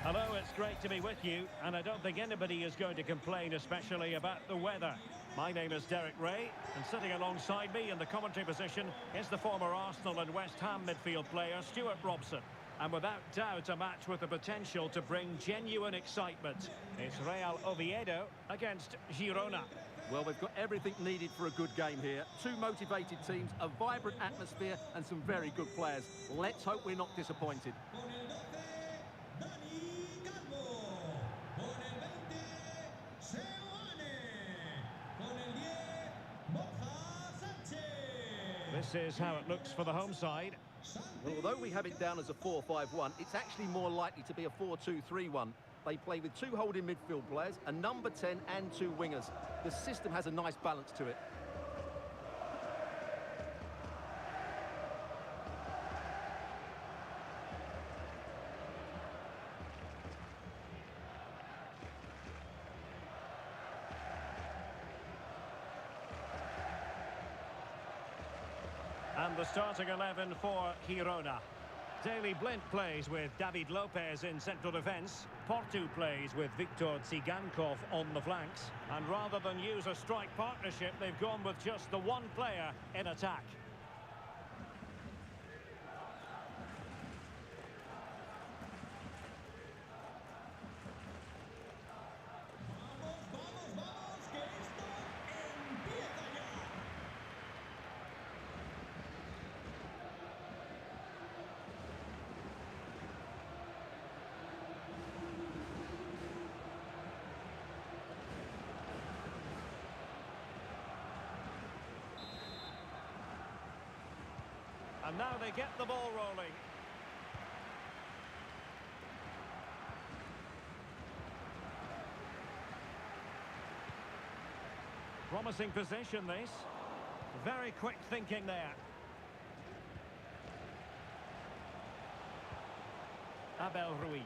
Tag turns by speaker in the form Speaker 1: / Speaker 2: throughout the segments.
Speaker 1: Hello, it's great to be with you, and I don't think anybody is going to complain, especially about the weather. My name is Derek Ray, and sitting alongside me in the commentary position is the former Arsenal and West Ham midfield player Stuart Robson. And without doubt, a match with the potential to bring genuine excitement. It's Real Oviedo against Girona.
Speaker 2: Well, we've got everything needed for a good game here. Two motivated teams, a vibrant atmosphere and some very good players. Let's hope we're not disappointed.
Speaker 1: This is how it looks for the home side.
Speaker 2: Well, although we have it down as a 4-5-1, it's actually more likely to be a 4-2-3-1. They play with two holding midfield players, a number 10 and two wingers. The system has a nice balance to it.
Speaker 1: And the starting 11 for Girona. Daley Blind plays with David Lopez in central defence. Portu plays with Viktor Tsigankov on the flanks. And rather than use a strike partnership, they've gone with just the one player in attack. And now they get the ball rolling. Promising position, this. Very quick thinking there. Abel Ruiz.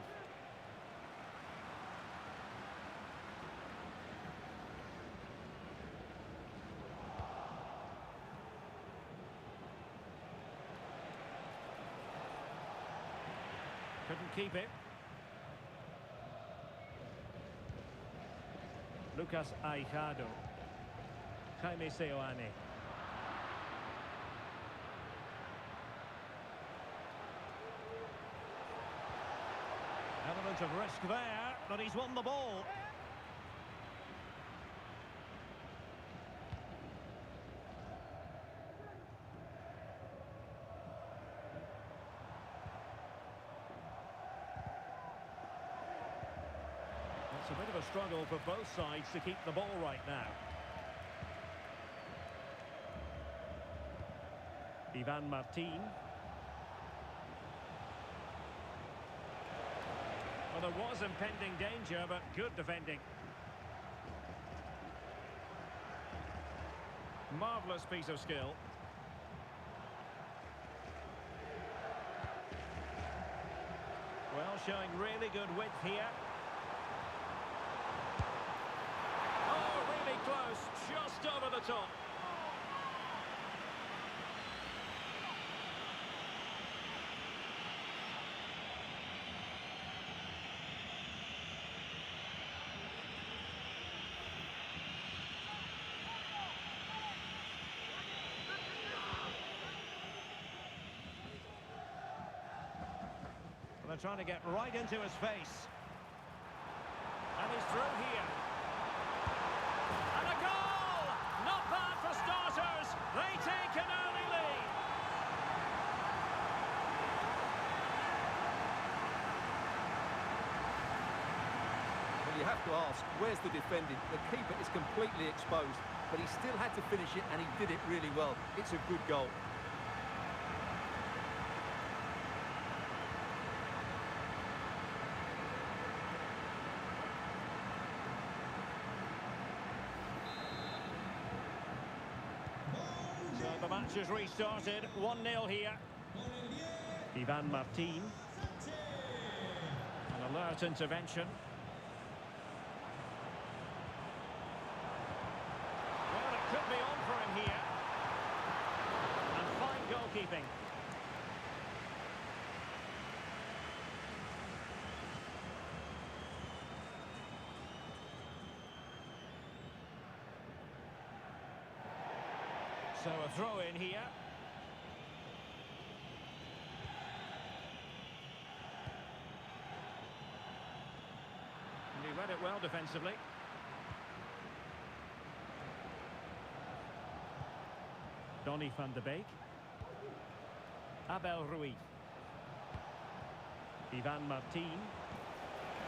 Speaker 1: Couldn't keep it. Lucas Aijado. Jaime Seoane. Element of risk there, but he's won the ball. It's a bit of a struggle for both sides to keep the ball right now. Ivan Martin. Well, there was impending danger, but good defending. Marvellous piece of skill. Well, showing really good width here. Close, just over the top. Well, they're trying to get right into his face. And he's through here. Not bad for starters. They take an early lead.
Speaker 2: Well, you have to ask, where's the defending? The keeper is completely exposed, but he still had to finish it, and he did it really well. It's a good goal.
Speaker 1: The match has restarted, 1-0 here. Ivan Martin. An alert intervention. Well, it could be on for him here. And fine goalkeeping. So a throw in here. And he read it well defensively. Donny van de Beek. Abel Ruiz. Ivan Martin.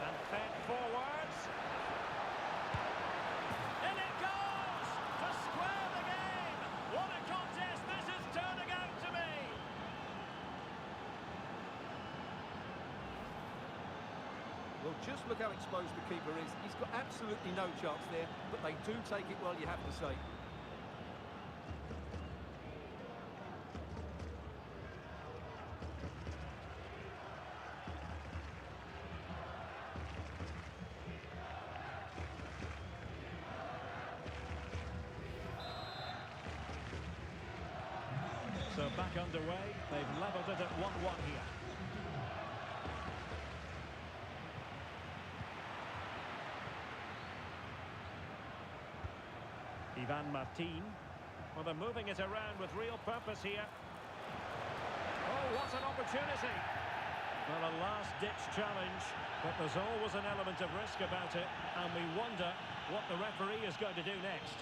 Speaker 1: And fed forwards. In it goes! To square the game! What a contest this is turning out to be!
Speaker 2: Well, just look how exposed the keeper is. He's got absolutely no chance there, but they do take it well, you have to say.
Speaker 1: So back underway, they've levelled it at 1-1 here. Ivan Martin. Well, they're moving it around with real purpose here. Oh, what an opportunity! Well, a last-ditch challenge, but there's always an element of risk about it, and we wonder what the referee is going to do next.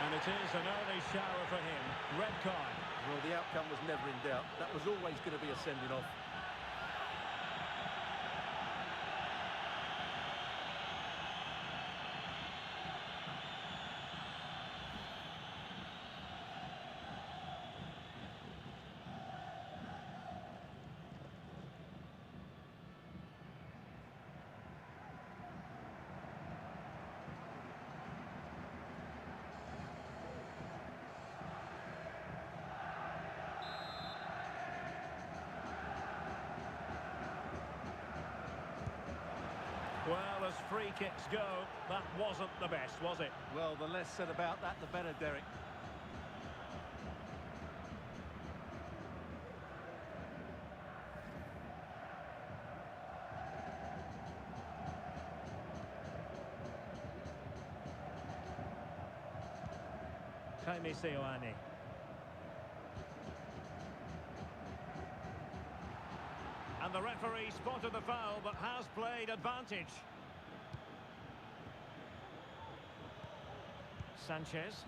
Speaker 1: And it is an early shower for him. Red card.
Speaker 2: Well, the outcome was never in doubt. That was always going to be a sending off.
Speaker 1: Well, as free kicks go, that wasn't the best, was it?
Speaker 2: Well, the less said about that, the better, Derek.
Speaker 1: Jaime Seoane. And the referee spotted the foul, but has played advantage. Sanchez.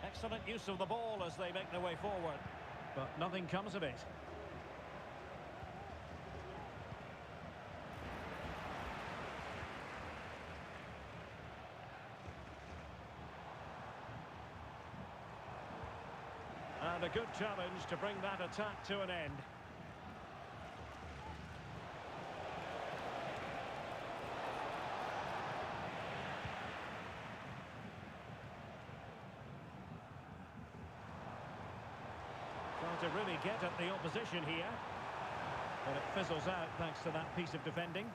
Speaker 1: Excellent use of the ball as they make their way forward. But nothing comes of it. And a good challenge to bring that attack to an end. Trying to really get at the opposition here. But it fizzles out thanks to that piece of defending.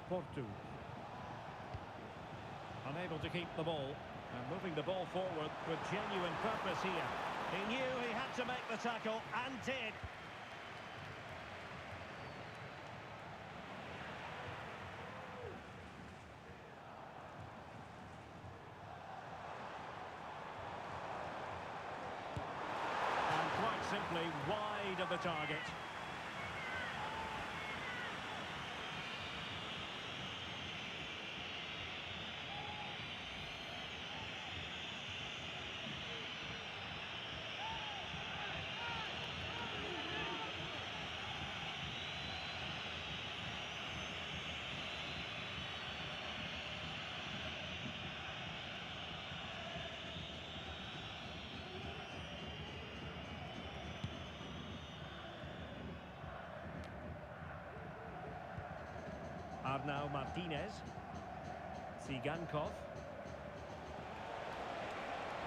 Speaker 1: Porto. Unable to keep the ball. And moving the ball forward with genuine purpose here. He knew he had to make the tackle and did. Simply wide of the target. Arnau Martinez. Tsigankov.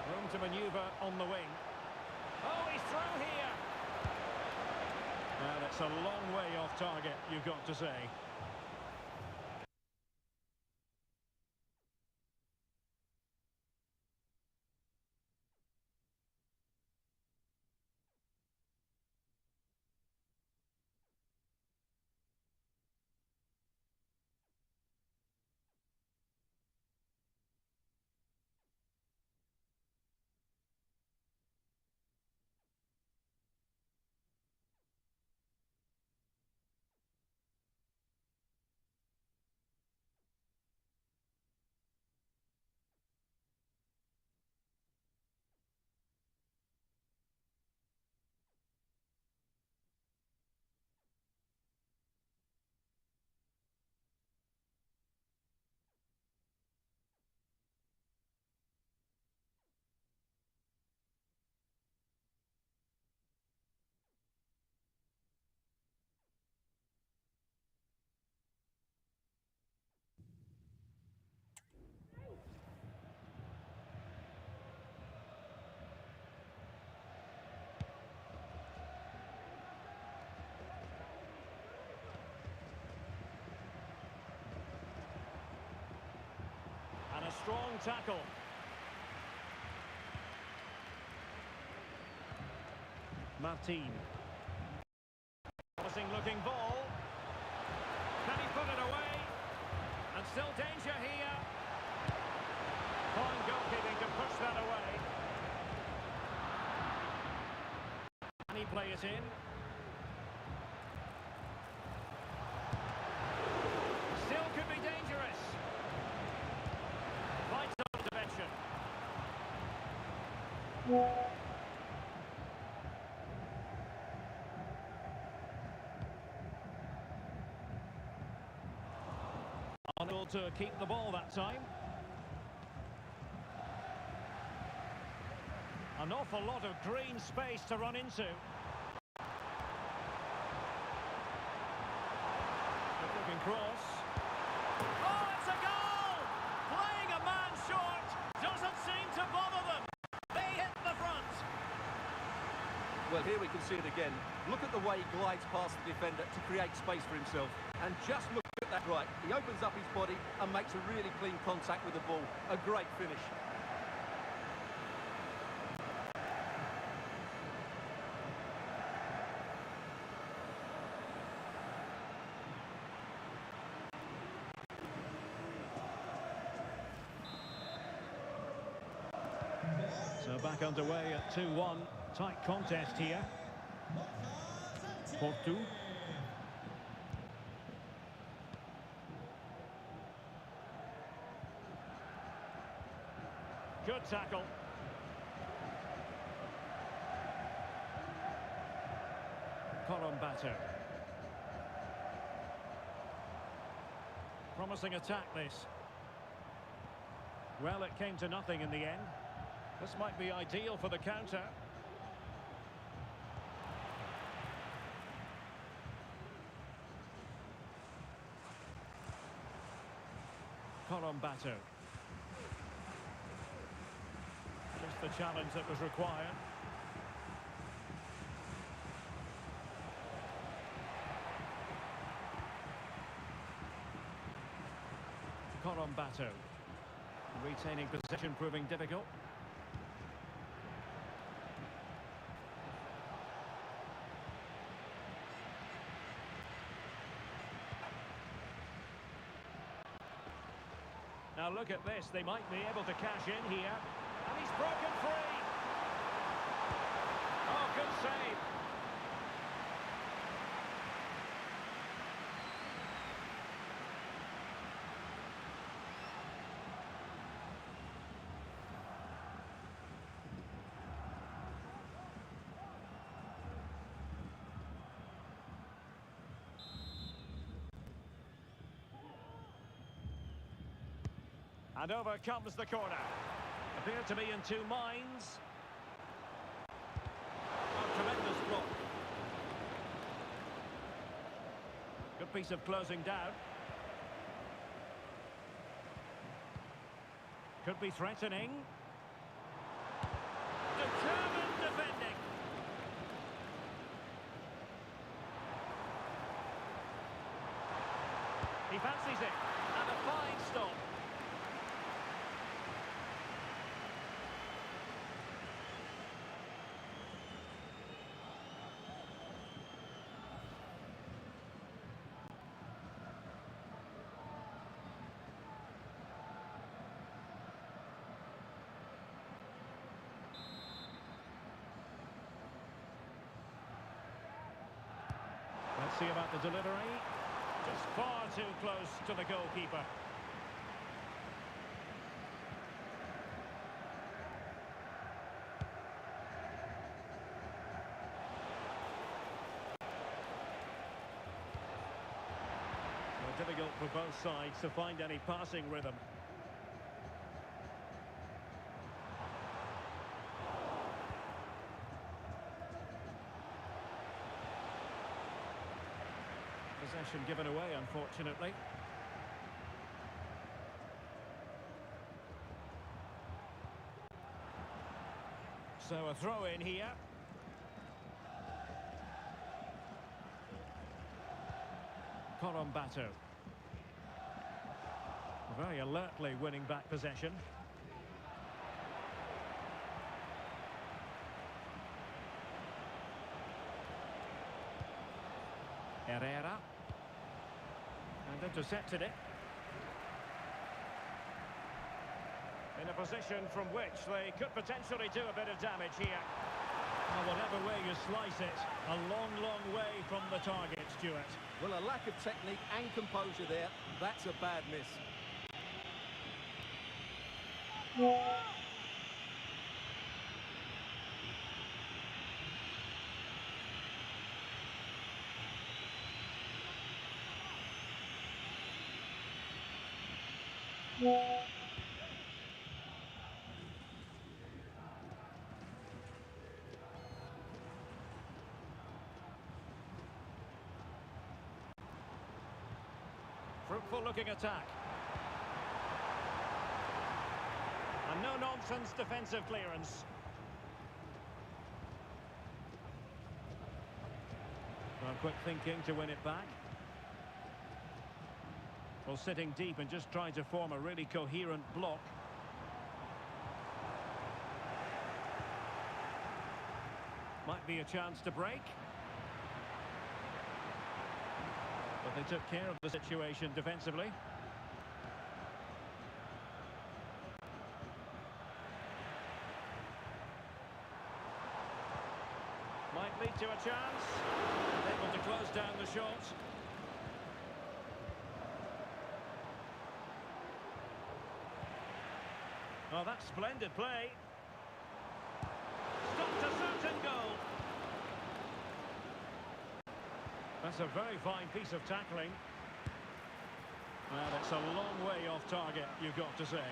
Speaker 1: Room to manoeuvre on the wing. Oh, he's through here! Well, it's a long way off target, you've got to say. strong tackle. Martin. Promising looking ball. Can he put it away? And still danger here. Fine goalkeeping to push that away. Can he play it in? Still could be dangerous. Vital intervention. Unable to keep the ball that time. An awful lot of green space to run into. Good looking cross. Oh, it's a goal! Playing a man short doesn't seem to bother them. They hit the front.
Speaker 2: Well, here we can see it again. Look at the way he glides past the defender to create space for himself. And just look at that right. He opens up his body and makes a really clean contact with the ball. A great finish.
Speaker 1: So back underway at 2-1. Tight contest here. Porto. Good tackle. Colombato. Promising attack this. Well, it came to nothing in the end. This might be ideal for the counter. Colombato. Just the challenge that was required. Colombato. Retaining possession proving difficult. Now look at this, they might be able to cash in here. And he's broken free. Oh, good save. And over comes the corner. Appear to be in two minds. Oh, tremendous block. Good piece of closing down. Could be threatening. Determined defending. He fancies it. And a fine stop. Let's see about the delivery. Just far too close to the goalkeeper. Well, difficult for both sides to find any passing rhythm. Possession given away, unfortunately. So a throw in here. Colombato. Very alertly winning back possession. Herrera. And intercepted it. In a position from which they could potentially do a bit of damage here. Well, whatever way you slice it, a long, long way from the target, Stuart.
Speaker 2: Well, a lack of technique and composure there. That's a bad miss.
Speaker 1: Fruitful looking attack. And no-nonsense defensive clearance. Well, quick thinking to win it back. Well, sitting deep and just trying to form a really coherent block. Might be a chance to break. But they took care of the situation defensively. Might lead to a chance. Able to close down the shot. Oh, that's splendid play. Stopped a certain goal. That's a very fine piece of tackling. Well, it's a long way off target, you've got to say.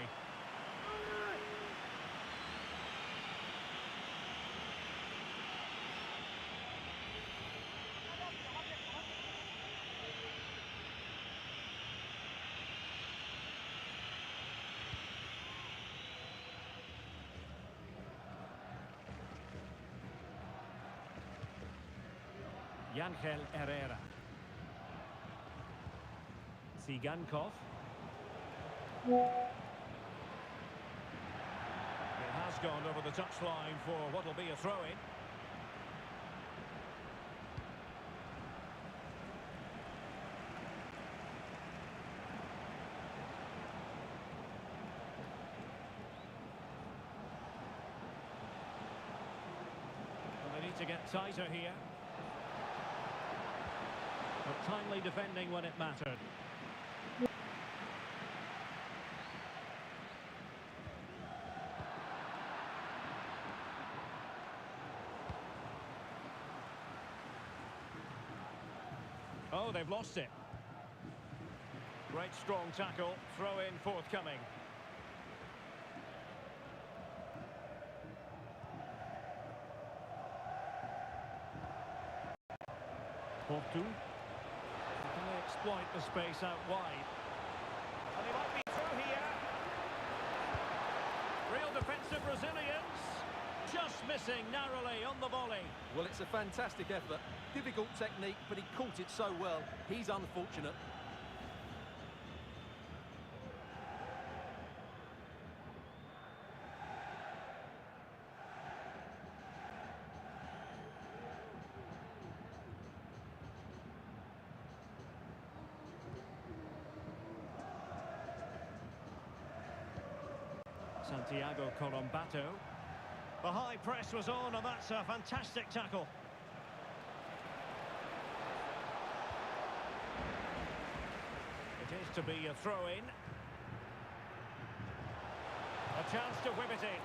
Speaker 1: Ángel Herrera. Sigankov. It has gone over the touchline for what will be a throw-in. Well, they need to get tighter here. But timely defending when it mattered. Oh, they've lost it. Great strong tackle, throw in forthcoming. Portu. Can they exploit the space out wide? And he might be through here. Real defensive resilience. Just missing narrowly on the volley.
Speaker 2: Well, it's a fantastic effort. Difficult technique, but he caught it so well. He's unfortunate.
Speaker 1: Santiago Colombato. The high press was on, and that's a fantastic tackle. It is to be a throw-in. A chance to whip it in.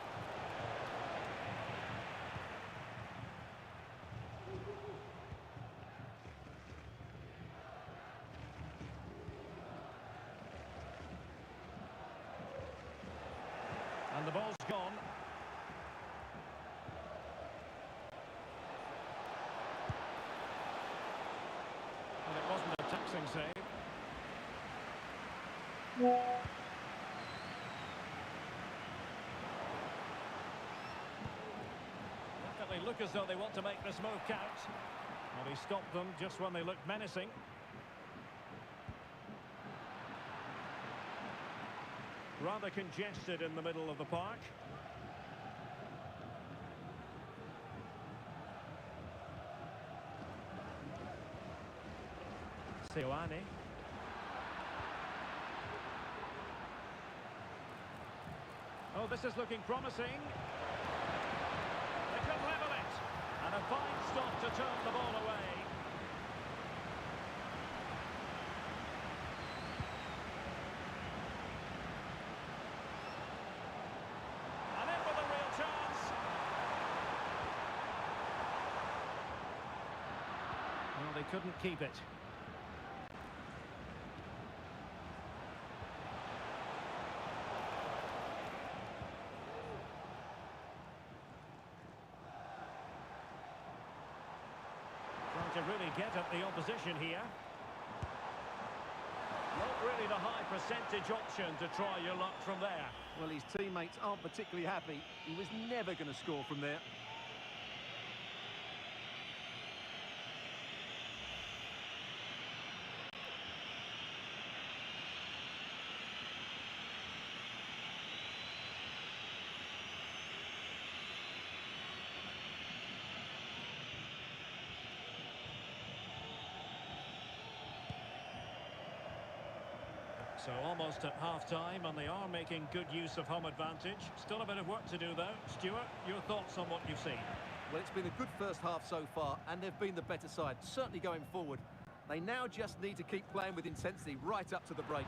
Speaker 1: And the ball's gone. And it wasn't a taxing save. Definitely look as though they want to make this move count. Well, he stopped them just when they looked menacing. Rather congested in the middle of the park. Seoane. Oh, this is looking promising. They could level it. And a fine stop to turn the ball away. And in with a real chance. Well, they couldn't keep it. To really get at the opposition here. Not really the high percentage option to try your luck from there.
Speaker 2: Well, his teammates aren't particularly happy. He was never going to score from there.
Speaker 1: So almost at half-time, and they are making good use of home advantage. Still a bit of work to do, though. Stuart, your thoughts on what you've seen?
Speaker 2: Well, it's been a good first half so far, and they've been the better side, certainly going forward. They now just need to keep playing with intensity right up to the break.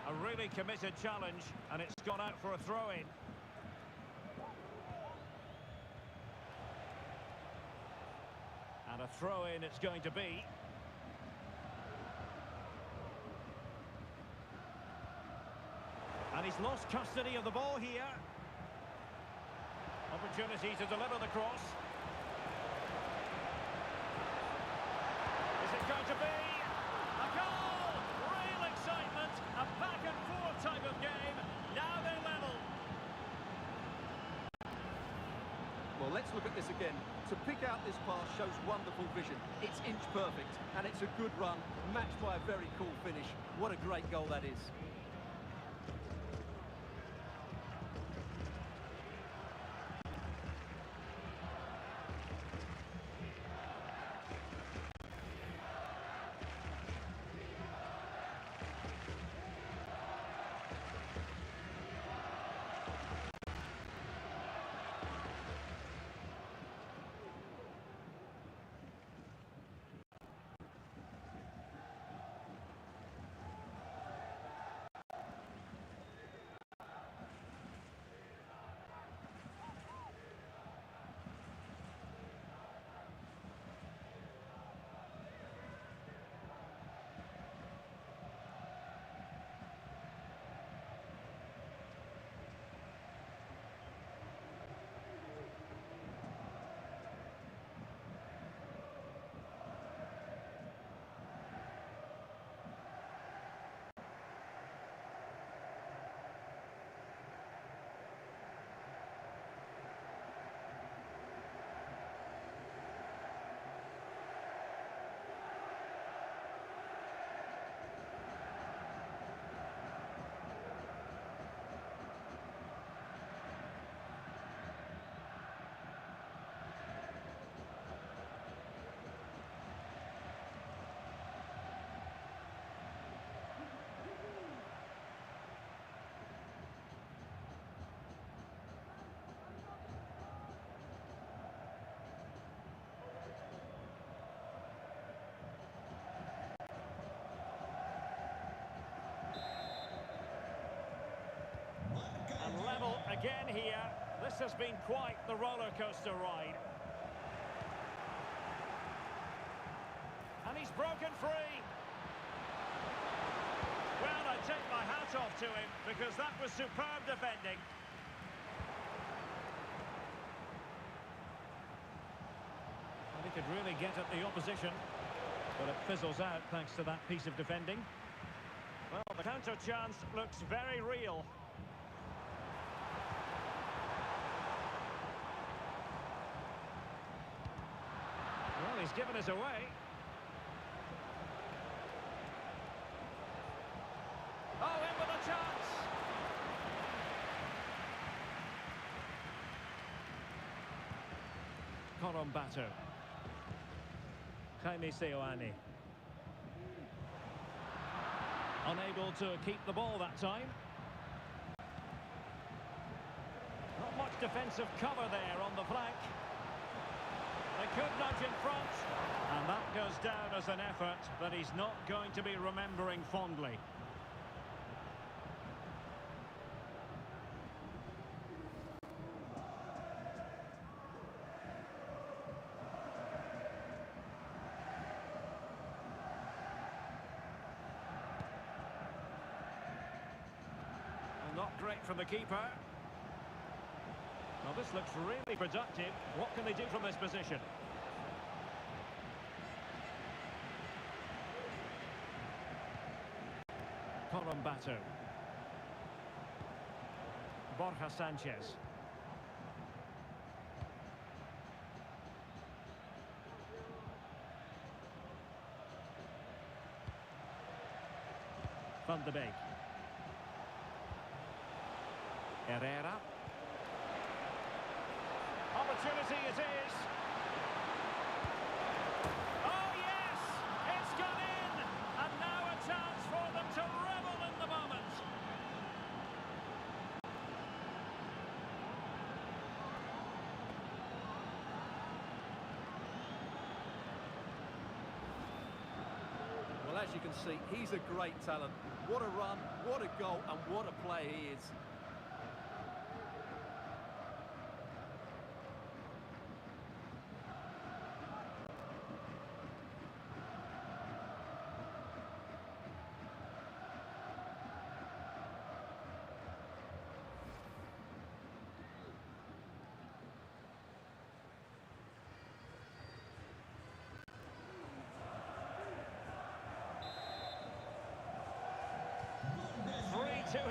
Speaker 1: A really committed challenge, and it's gone out for a throw-in. And a throw-in it's going to be. And he's lost custody of the ball here. Opportunity to deliver the cross. Is it going to be a goal? Real excitement, a back-and-forth type of game. Now they're level.
Speaker 2: Well, let's look at this again. To pick out this pass shows wonderful vision. It's inch perfect, and it's a good run, matched by a very cool finish. What a great goal that is.
Speaker 1: And level again here. This has been quite the roller coaster ride. And he's broken free. Well, I take my hat off to him because that was superb defending. And he could really get at the opposition, but it fizzles out thanks to that piece of defending. Well, the counter chance looks very real. Well, he's given us away. Oh, in with a chance! Corumbato. Jaime Seoane. Unable to keep the ball that time. Not much defensive cover there on the flank. They could nudge in front. And that goes down as an effort that he's not going to be remembering fondly. Not great from the keeper. Well, this looks really productive. What can they do from this position? Corumbato. Borja Sanchez. Van de Beek. Herrera. Opportunity it is. Oh yes! It's gone in! And now a chance for them to revel in the moment.
Speaker 2: Well, as you can see, he's a great talent. What a run, what a goal, and what a player he is.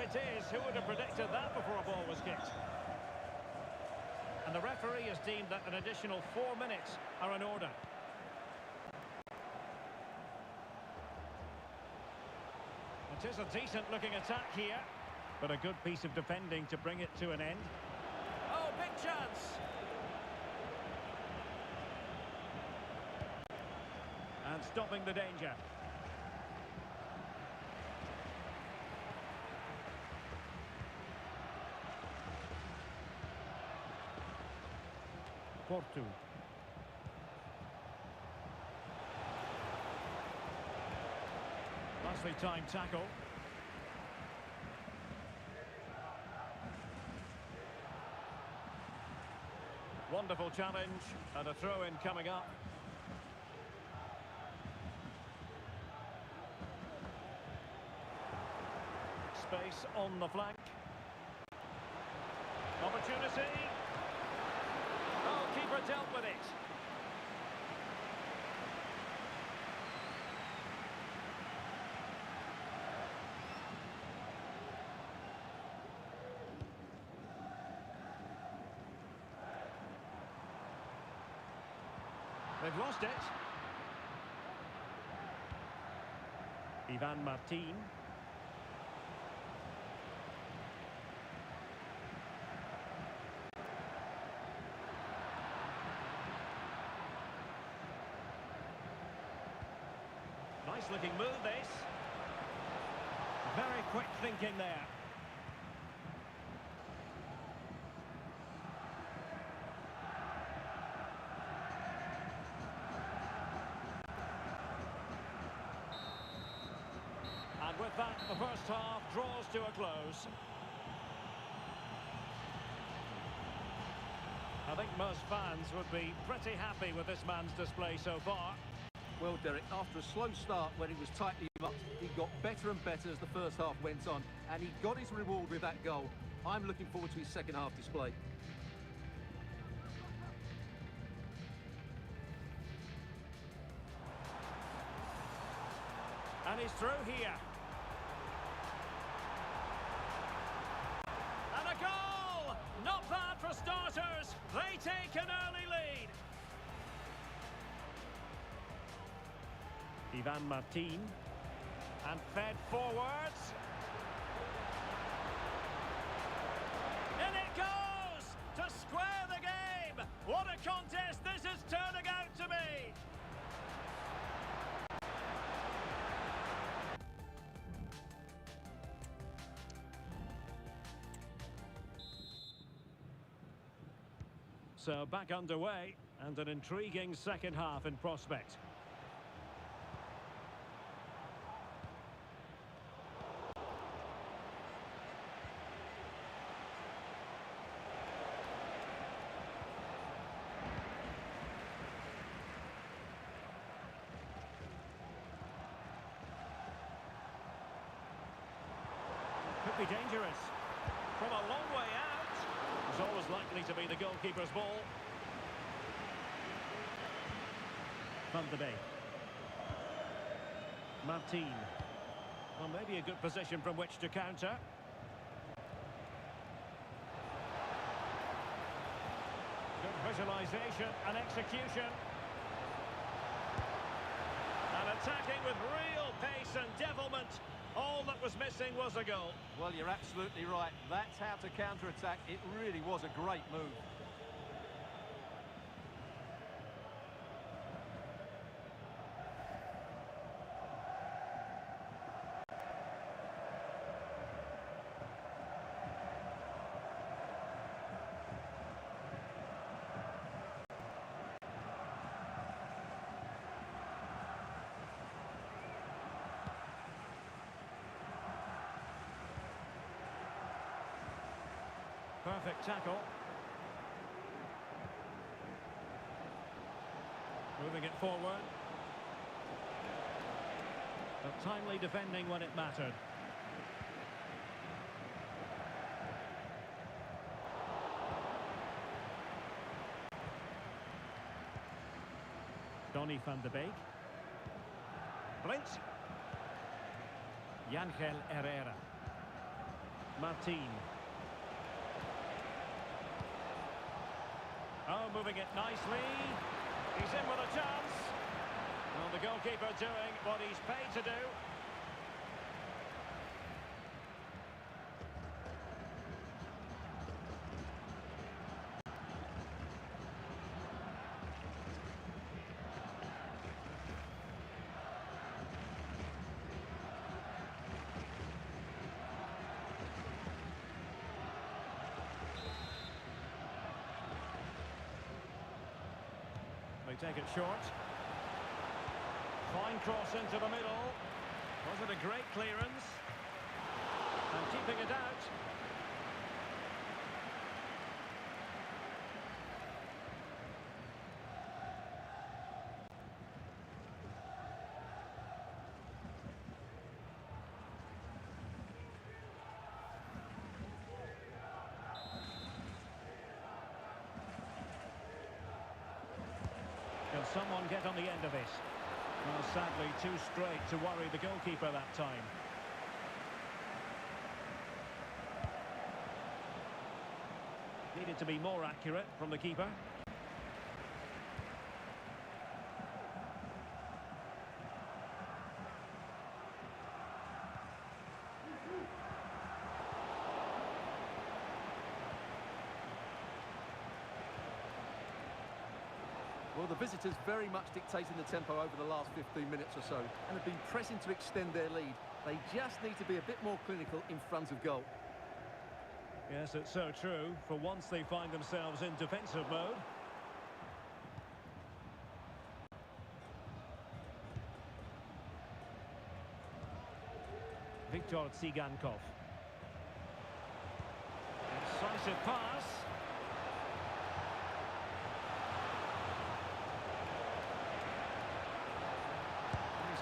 Speaker 1: It is. Who would have predicted that before a ball was kicked? And the referee has deemed that an additional 4 minutes are in order. It is a decent looking attack here, but a good piece of defending to bring it to an end. Oh, big chance! And stopping the danger. Porto. Nicely timed tackle. Wonderful challenge and a throw-in coming up. Space on the flank. Opportunity. Oh, keeper dealt with it. They've lost it. Ivan Martin. Nice looking move this. Very quick thinking there. And with that, the first half draws to a close. I think most fans would be pretty happy with this man's display so far.
Speaker 2: Well, Derek, after a slow start when he was tightly mucked, he got better and better as the first half went on, and he got his reward with that goal. I'm looking forward to his second half display.
Speaker 1: And he's through here. And a goal! Not bad for starters. They take an early lead. Ivan Martin. And fed forwards. In it goes! To square the game! What a contest this is So back underway and an intriguing second half in prospect. Could be dangerous. From a long way out. It's always likely to be the goalkeeper's ball. Van de Beek. Martin. Well, maybe a good position from which to counter. Good visualisation and execution. And attacking with real pace and devilment. All that was missing was a goal.
Speaker 2: Well, you're absolutely right. That's how to counter-attack. It really was a great move.
Speaker 1: Perfect tackle. Moving it forward. But timely defending when it mattered. Donny van de Beek. Blind. Yangel Herrera. Martin. Oh, moving it nicely. He's in with a chance. Well, the goalkeeper doing what he's paid to do. They take it short. Fine cross into the middle. Was it a great clearance? And keeping it out. Can someone get on the end of it? Well, sadly, too straight to worry the goalkeeper that time. Needed to be more accurate from the keeper.
Speaker 2: Well, the visitors very much dictating the tempo over the last 15 minutes or so and have been pressing to extend their lead. They just need to be a bit more clinical in front of goal.
Speaker 1: Yes, it's so true. For once they find themselves in defensive mode. Viktor Tsigankov. Incisive pass.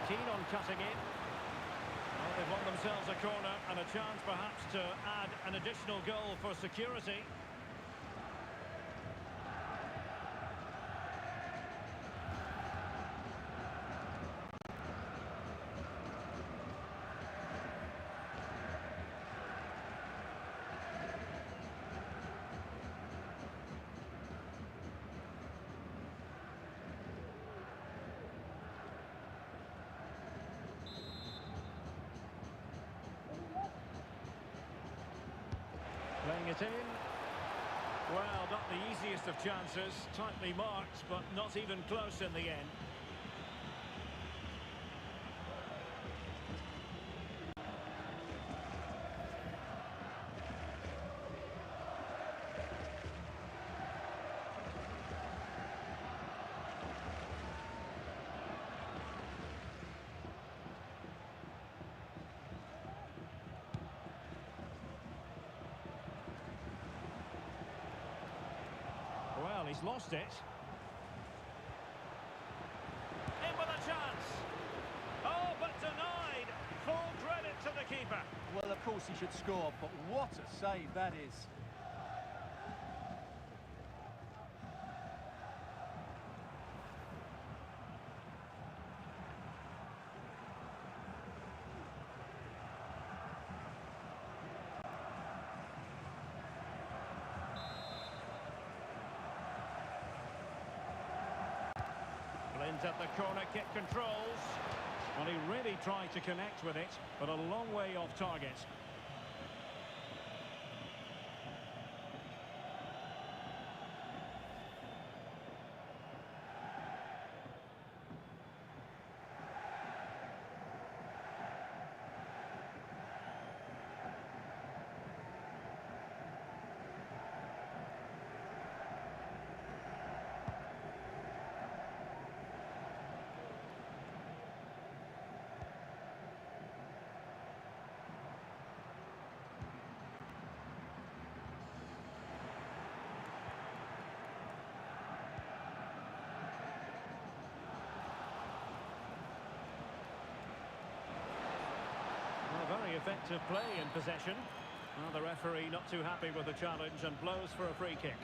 Speaker 1: Keen on cutting in. Well, they've won themselves a corner and a chance perhaps to add an additional goal for security. Playing it in. Well, not the easiest of chances. Tightly marked, but not even close in the end. he's lost it. In with a chance. Oh, but denied. Full credit to the keeper.
Speaker 2: Well, of course he should score, but what a save that is.
Speaker 1: Flint at the corner kick controls. Well, he really tried to connect with it, but a long way off target. Very effective play in possession. Well, the referee not too happy with the challenge and blows for a free kick.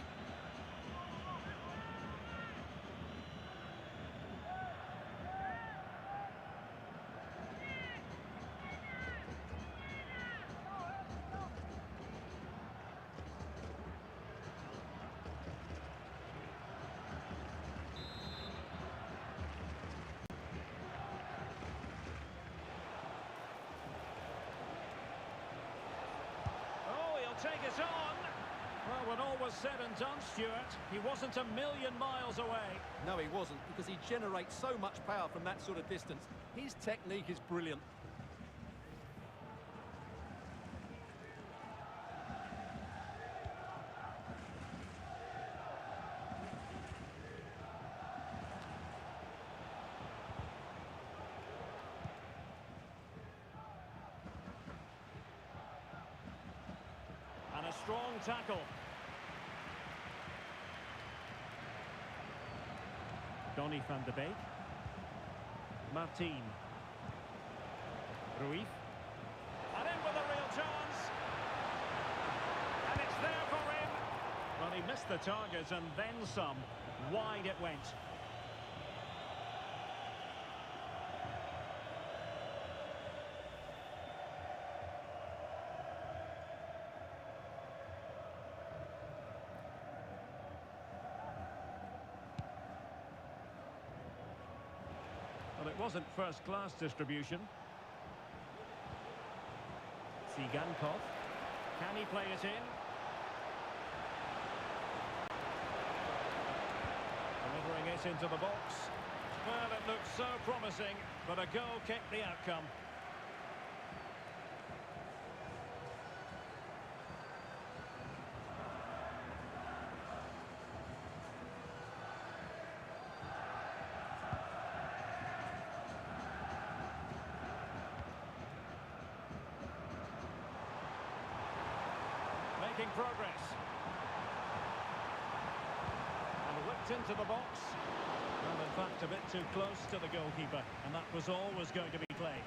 Speaker 1: Take it on. Well, when all was said and done, Stuart, he wasn't a million miles away.
Speaker 2: No, he wasn't, because he generates so much power from that sort of distance. His technique is brilliant.
Speaker 1: And a strong tackle. Donny van de Beek. Martin. Ruiz. And in with a real chance. And it's there for him. Well, he missed the target and then some. Wide it went. Well, it wasn't first-class distribution. Sigankov. Can he play it in? Delivering it into the box. Well, it looked so promising, but a goal kept the outcome. Making progress. And whipped into the box. Well, in fact, a bit too close to the goalkeeper, and that was always going to be claimed.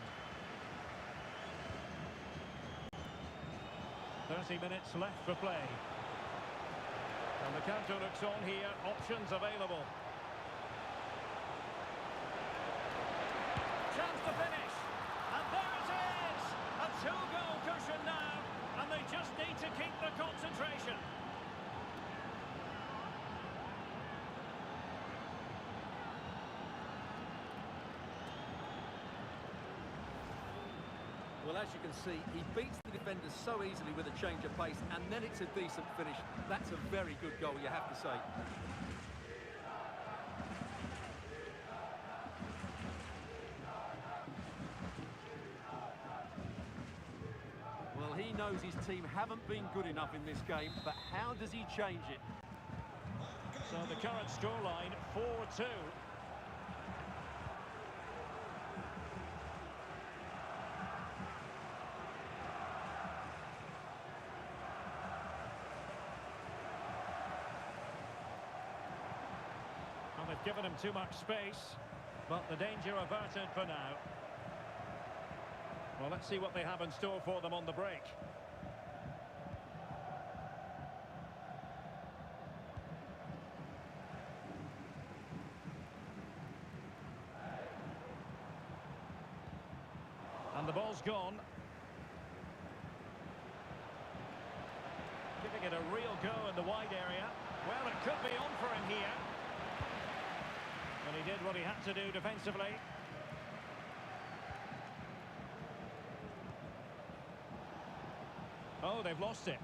Speaker 1: 30 minutes left for play. And the counter looks on here, options available. Chance to finish. And there it is! A two-goal cushion now. And they just need to keep the concentration.
Speaker 2: Well, as you can see, he beats the defenders so easily with a change of pace, and then it's a decent finish. That's a very good goal, you have to say. Well, he knows his team haven't been good enough in this game, but how does he change it?
Speaker 1: So the current scoreline, 4-2. given him too much space, but the danger averted for now. Well, let's see what they have in store for them on the break. And the ball's gone. Giving it a real go in the wide area. Well, it could be on for him here. And he did what he had to do defensively. Oh, they've lost it.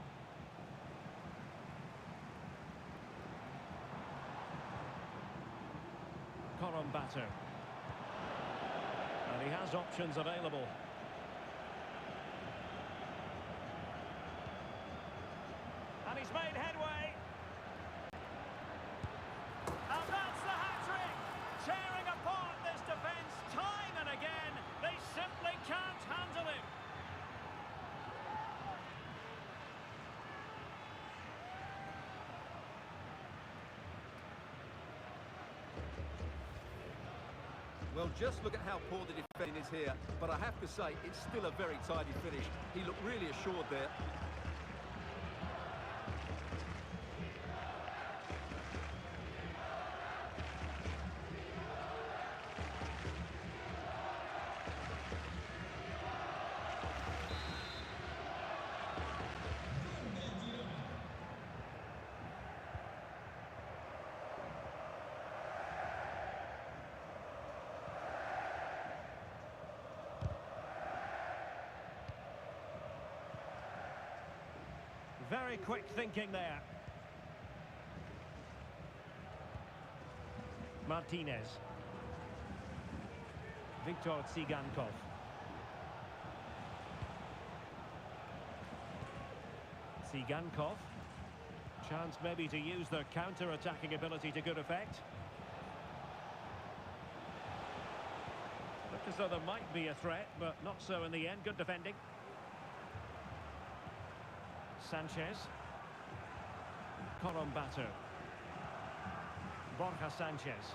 Speaker 1: Bato. And he has options available. And he's made headway. And that's the hat-trick! Tearing apart this defence time and again. They simply can't handle him.
Speaker 2: Well, just look at how poor the defending is here. But I have to say, it's still a very tidy finish. He looked really assured there.
Speaker 1: Very quick thinking there. Martinez. Viktor Tsigankov. Tsigankov. Chance maybe to use their counter-attacking ability to good effect. Looked as though there might be a threat, but not so in the end. Good defending. Sanchez. Bato. Borja Sanchez.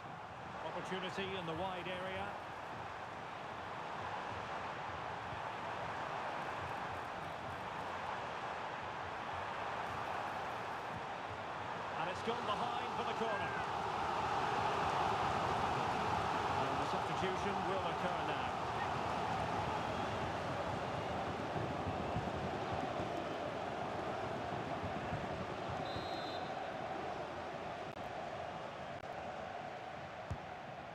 Speaker 1: Opportunity in the wide area. And it's gone behind for the corner. And the substitution will occur now.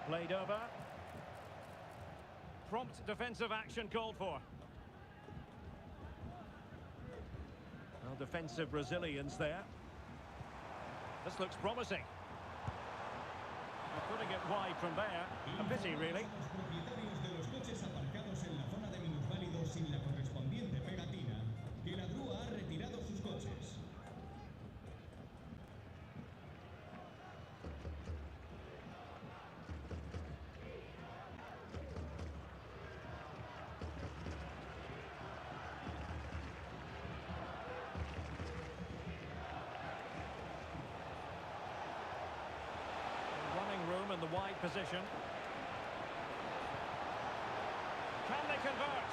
Speaker 1: Played over. Prompt defensive action called for. Well, defensive resilience there. This looks promising. They're putting it wide from there. A pity, really. Room in the wide position. Can they convert?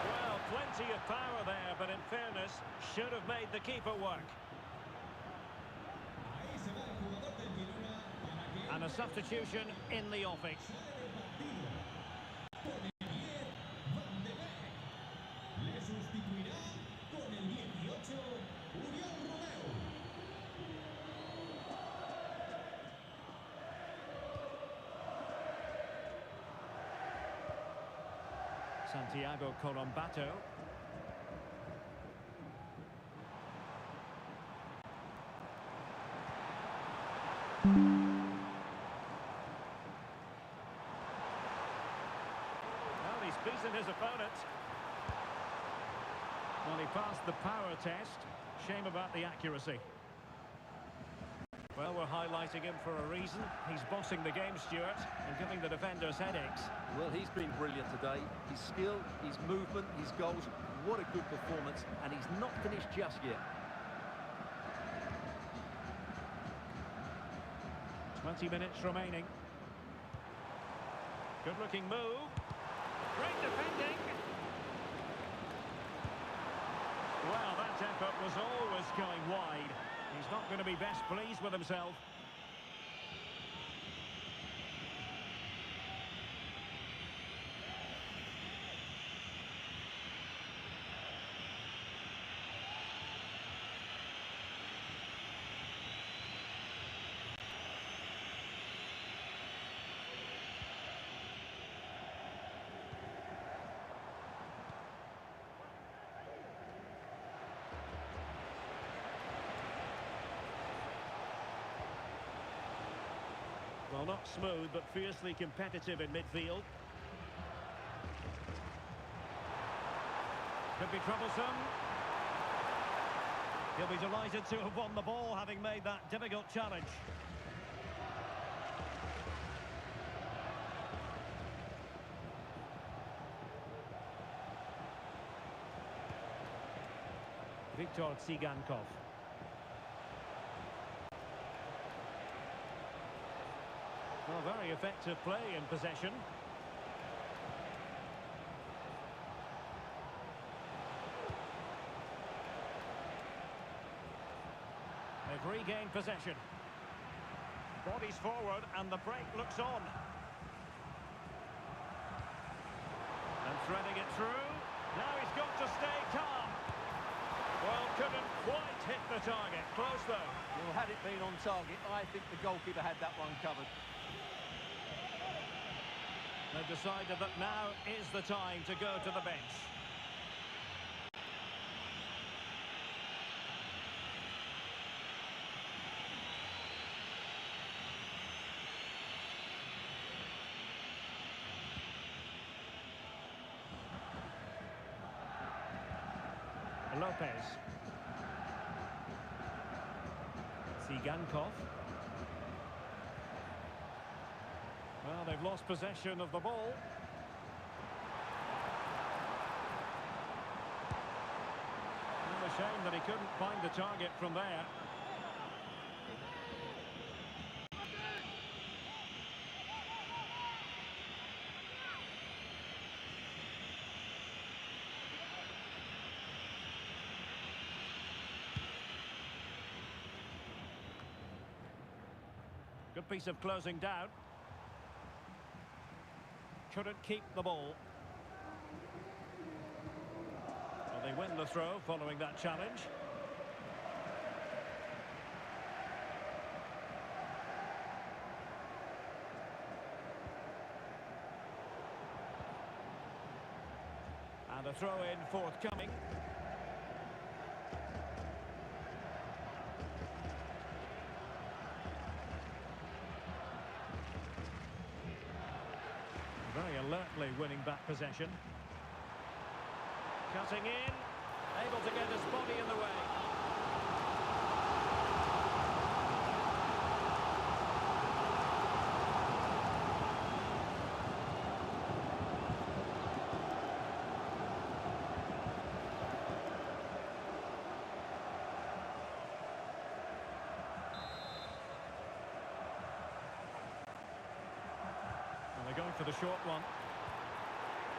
Speaker 1: Well, plenty of power there, but in fairness, should have made the keeper work. And a substitution in the offing. Santiago Bato. Well, he's beaten his opponent. Well, he passed the power test. Shame about the accuracy. Well, we're highlighting him for a reason. He's bossing the game, Stuart, and giving the defenders headaches.
Speaker 2: Well, he's been brilliant today. His skill, his movement, his goals, what a good performance. And he's not finished just yet.
Speaker 1: 20 minutes remaining. Good looking move. Great defending. Well, that effort was always going wide. He's not going to be best pleased with himself. Well, not smooth, but fiercely competitive in midfield. Could be troublesome. He'll be delighted to have won the ball, having made that difficult challenge. Viktor Tsigankov. Well, very effective play in possession. They've regained possession. Bodies forward and the break looks on. And threading it through. Now he's got to stay calm. Well, couldn't quite hit the target. Close though.
Speaker 2: Well, had it been on target, I think the goalkeeper had that one covered.
Speaker 1: They've decided that now is the time to go to the bench. Lopez. Tsigankov. Well, they've lost possession of the ball. And a shame that he couldn't find the target from there. Good piece of closing down. Couldn't keep the ball. Well, they win the throw following that challenge. And a throw in forthcoming. Very alertly winning back possession. Cutting in, able to get his body in the way. And they're going for the short one.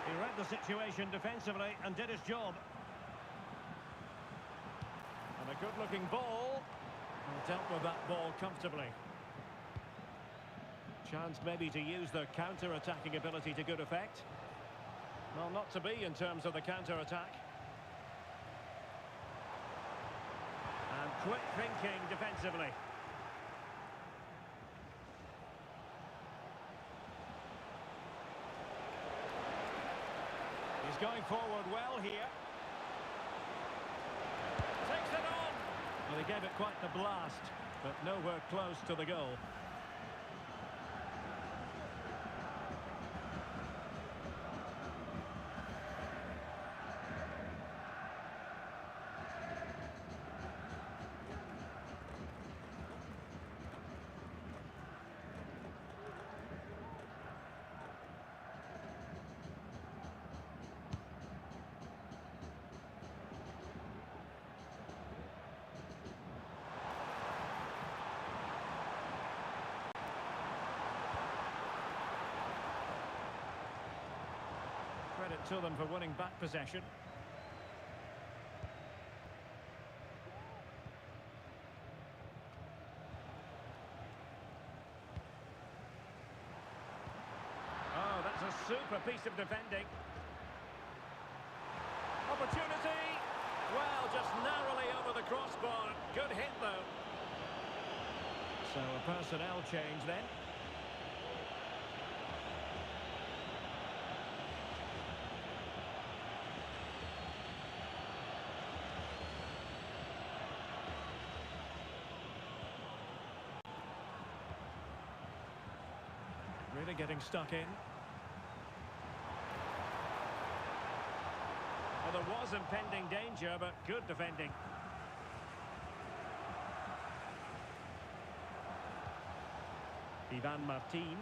Speaker 1: He read the situation defensively and did his job. And a good-looking ball. And dealt with that ball comfortably. Chance maybe to use their counter-attacking ability to good effect. Well, not to be in terms of the counter-attack. And quick thinking defensively. He's going forward well here. Takes it on. Well, he gave it quite the blast, but nowhere close to the goal. to them for winning back possession. Oh, that's a super piece of defending. Opportunity. Well, just narrowly over the crossbar. Good hit, though. So a personnel change then. Really getting stuck in. Well, there was impending danger, but good defending. Ivan Martin.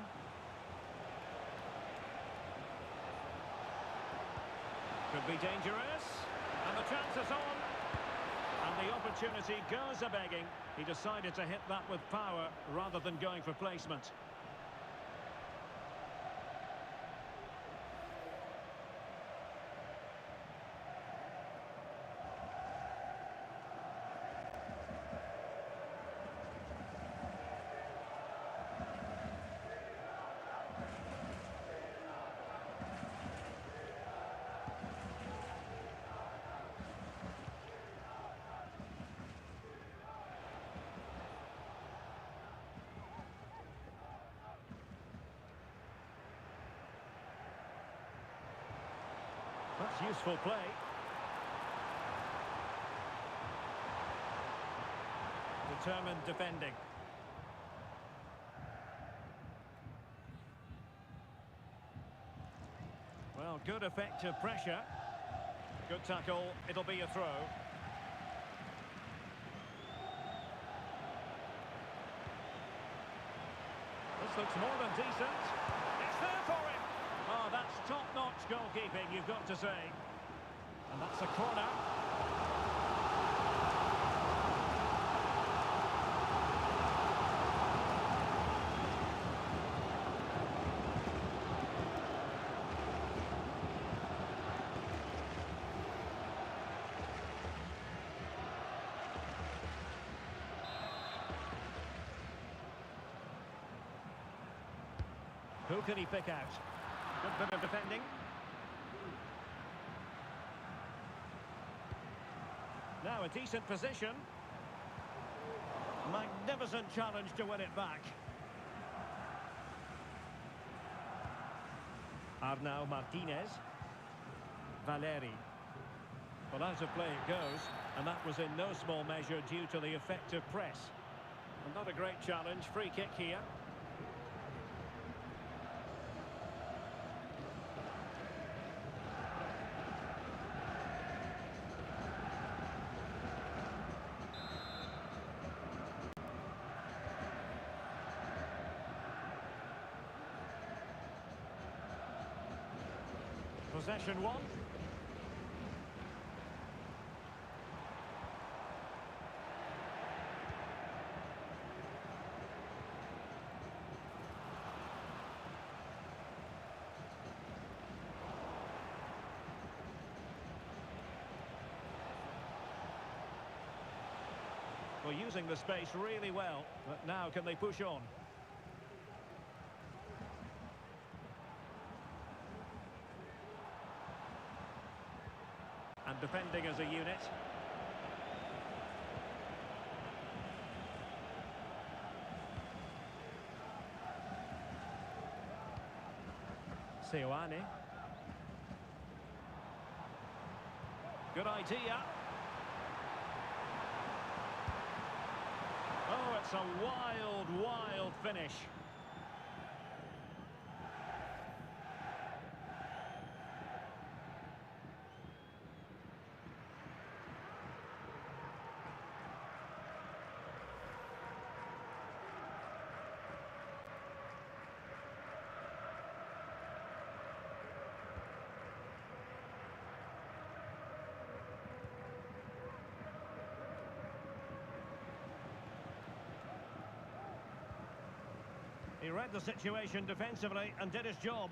Speaker 1: Could be dangerous. And the chance is on. And the opportunity goes a-begging. He decided to hit that with power rather than going for placement. That's useful play. Determined defending. Well, good effective pressure. Good tackle. It'll be a throw. This looks more than decent. It's there for him. Oh, that's top-notch goalkeeping, you've got to say. And that's a corner. Who can he pick out? Good bit of defending. Now a decent position. Magnificent challenge to win it back. Arnau Martinez. Valeri. Well, out of play it goes, and that was in no small measure due to the effective press. And not a great challenge. Free kick here. Possession one. Well, using the space really well, but now can they push on? And defending as a unit. Seoane. Good idea. Oh, it's a wild, wild finish. He read the situation defensively and did his job.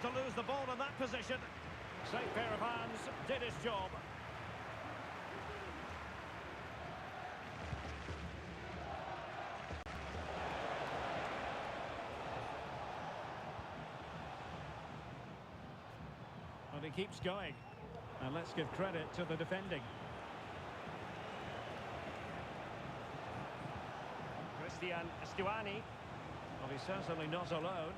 Speaker 1: to lose the ball in that position. Safe pair of hands, did his job. And he keeps going. And let's give credit to the defending. Stuani. Well, he's certainly not alone.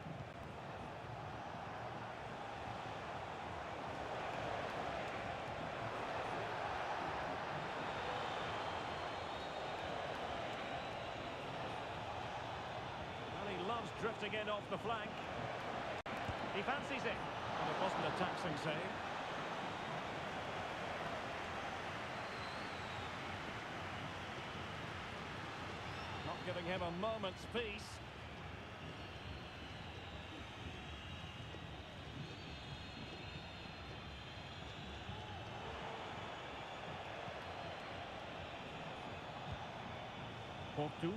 Speaker 1: Well, he loves drifting in off the flank. He fancies it. And it wasn't a taxing save. Not giving him a moment's peace. Porto.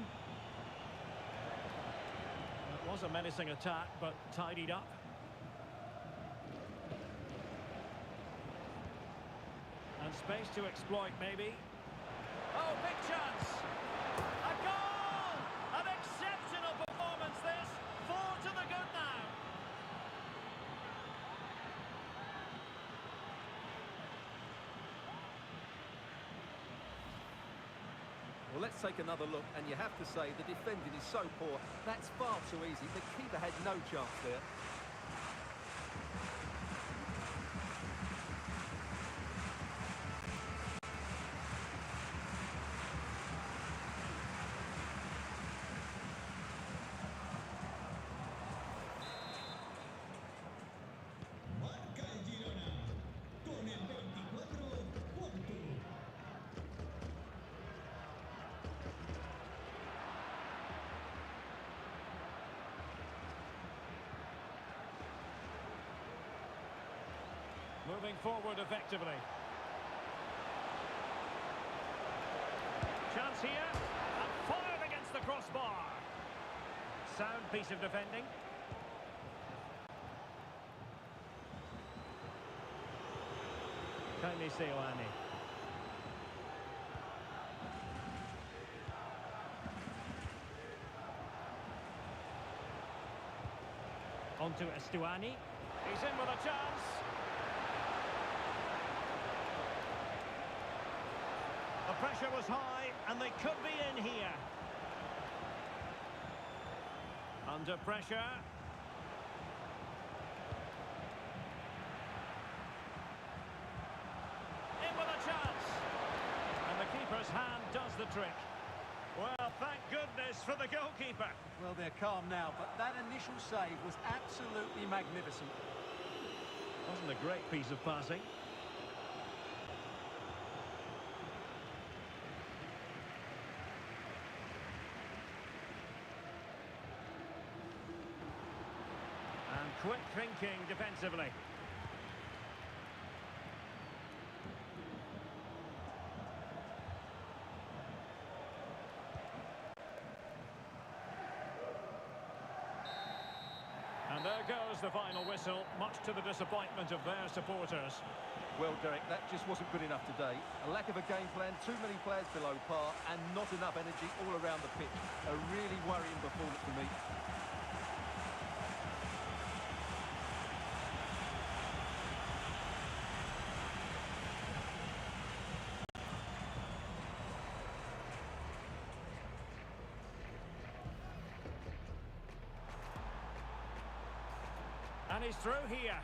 Speaker 1: It was a menacing attack, but tidied up. And space to exploit, maybe. Oh, big chance! A goal! An exceptional performance, this. 4 to the good now.
Speaker 2: Well, let's take another look, and you have to say the defending is so poor. That's far too easy. The keeper had no chance there.
Speaker 3: Marca el Girona con el 24 punto.
Speaker 1: Moving forward effectively. Chance here, and fired against the crossbar. Sound piece of defending. Stuani. On to Stuani. He's in with a chance. The pressure was high, and they could be in here. Under pressure. In with a chance. And the keeper's hand does the trick. Well, thank goodness for the goalkeeper.
Speaker 2: Well, they're calm now, but that initial save was absolutely magnificent.
Speaker 1: Wasn't a great piece of passing. And quick thinking defensively. And there goes the final whistle, much to the disappointment of their supporters.
Speaker 2: Well, Derek, that just wasn't good enough today. A lack of a game plan, too many players below par, and not enough energy all around the pitch. A really worrying performance for me.
Speaker 1: And he's through here.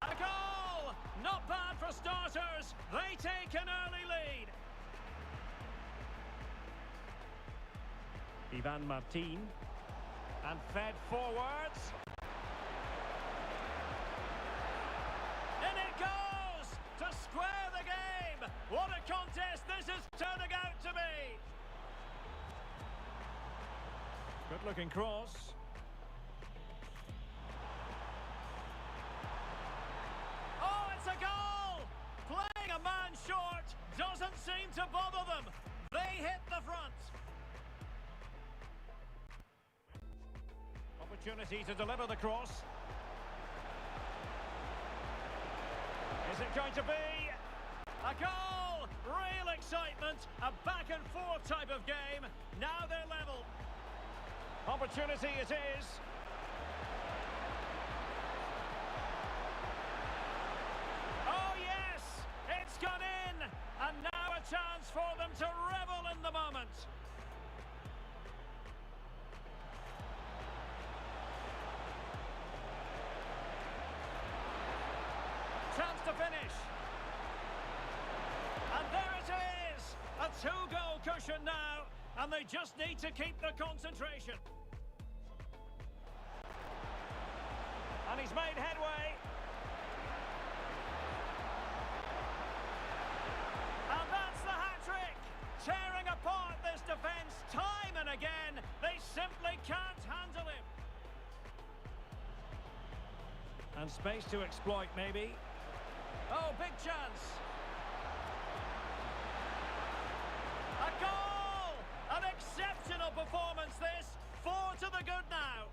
Speaker 1: A goal! Not bad for starters. They take an early lead. Ivan Martin. And fed forwards. In it goes! To square the game! What a contest this is turning out to be! Good-looking cross. Oh, it's a goal! Playing a man short doesn't seem to bother them. They hit the front. opportunity to deliver the cross. Is it going to be a goal? Real excitement, a back and forth type of game. Now they're level. Opportunity it is. Oh yes, it's gone in, and now a chance for them to revel in the moment. Chance to finish. And there it is! A two-goal cushion now, and they just need to keep the concentration. And he's made headway. And that's the hat-trick! Tearing apart this defence time and again. They simply can't handle him. And space to exploit, maybe. Oh, big chance. A goal! An exceptional performance, this. 4 to the good now.